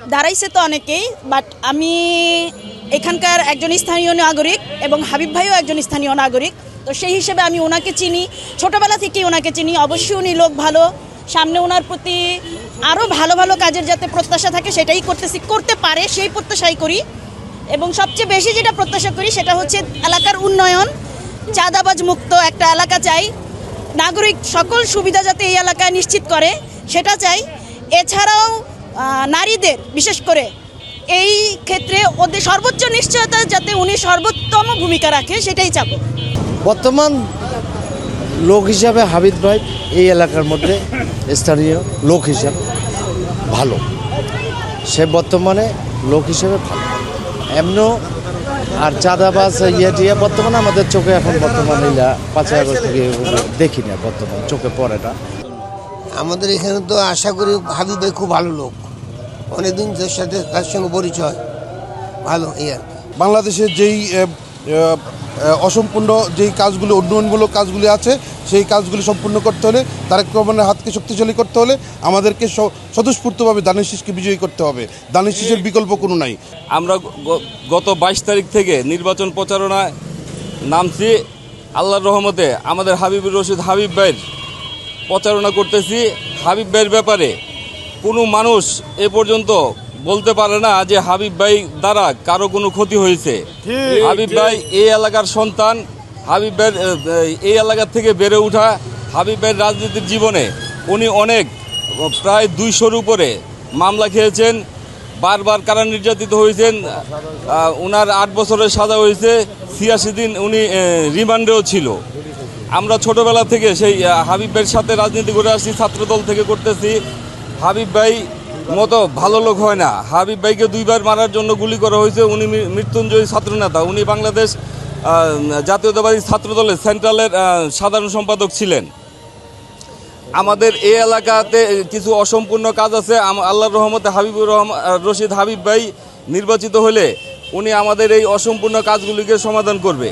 দাঁড়াইছে তো অনেকেই, বাট আমি এখানকার একজন স্থানীয় নাগরিক এবং হাবিব ভাইও একজন স্থানীয় নাগরিক, তো সেই হিসেবে আমি ওনাকে চিনি, ছোটোবেলা থেকেই ওনাকে চিনি। অবশ্যই উনি লোক ভালো, সামনে ওনার প্রতি আরও ভালো ভালো কাজের যাতে প্রত্যাশা থাকে সেটাই করতে পারে সেই প্রত্যাশাই করি। এবং সবচেয়ে বেশি যেটা প্রত্যাশা করি সেটা হচ্ছে এলাকার উন্নয়ন, চাঁদাবাজ মুক্ত একটা এলাকা চাই, নাগরিক সকল সুবিধা যাতে এই এলাকায় নিশ্চিত করে সেটা চাই। এছাড়াও নারীদের বিশেষ করে এই ক্ষেত্রে ওদের সর্বোচ্চ নিশ্চয়তা যাতে উনি সর্বোত্তম ভূমিকা রাখে সেটাই চাবো। বর্তমান লোক হিসাবে হাবিব ভাই এই এলাকার মধ্যে স্থানীয় লোক হিসাবে ভালো, সে বর্তমানে লোক হিসেবে ভালো এমনও। আর চাঁদাবাজ টিয়া বর্তমানে আমাদের চোখে এখন বর্তমানে 5 আগস্ট থেকে দেখি না, বর্তমান চোখে পড়ে না। আমাদের এখানে তো আশা করি হাবিব ভাই খুব ভালো লোক, অনেকদিন তার সঙ্গে পরিচয় ভালো। এই আর বাংলাদেশের যেই অসম্পূর্ণ যেই কাজগুলো, উন্নয়নমূলক কাজগুলি আছে, সেই কাজগুলি সম্পূর্ণ করতে হলে, তারেক রহমানের হাতকে শক্তিশালী করতে হলে আমাদেরকে স্বতঃস্ফূর্তভাবে দানিশ শীষকে বিজয়ী করতে হবে। দানিশ শীষের বিকল্প কোনো নাই। আমরা গত 22 তারিখ থেকে নির্বাচন প্রচারণায় নামছি। আল্লাহর রহমতে আমাদের হাবিবুর রশিদ হাবিব ভাইয়ের প্রচারণা করতেছি। হাবিব ভাইয়ের ব্যাপারে কোনো মানুষ এ পর্যন্ত বলতে পারে না যে হাবিব ভাই দ্বারা কারো কোনো ক্ষতি হয়েছে। হাবিব ভাই এই এলাকার সন্তান, হাবিব ভাইয়ের এই এলাকার থেকে বেড়ে ওঠা। হাবিব ভাইয়ের রাজনীতির জীবনে উনি অনেক প্রায় 200-র উপরে মামলা খেয়েছেন, বারবার কারা নির্যাতিত হয়েছেন। ওনার 8 বছরের সাজা হয়েছে, 86 দিন উনি রিমান্ডেও ছিল। আমরা ছোটোবেলা থেকে সেই হাবিব ভাইয়ের সাথে রাজনীতি করে আসছি, ছাত্রদল থেকে করতেছি। হাবিব ভাই মতো ভালো লোক হয় না। হাবিব ভাইকে 2বার মারার জন্য গুলি করা হয়েছে। উনি মৃত্যুঞ্জয়ী ছাত্রনেতা, উনি বাংলাদেশ জাতীয়তাবাদী ছাত্রদলের সেন্ট্রালের সাধারণ সম্পাদক ছিলেন। আমাদের এই এলাকাতে কিছু অসম্পূর্ণ কাজ আছে। আল্লাহর রহমতে হাবিবুর রশিদ হাবিব ভাই নির্বাচিত হলে উনি আমাদের এই অসম্পূর্ণ কাজগুলিকে সমাধান করবে।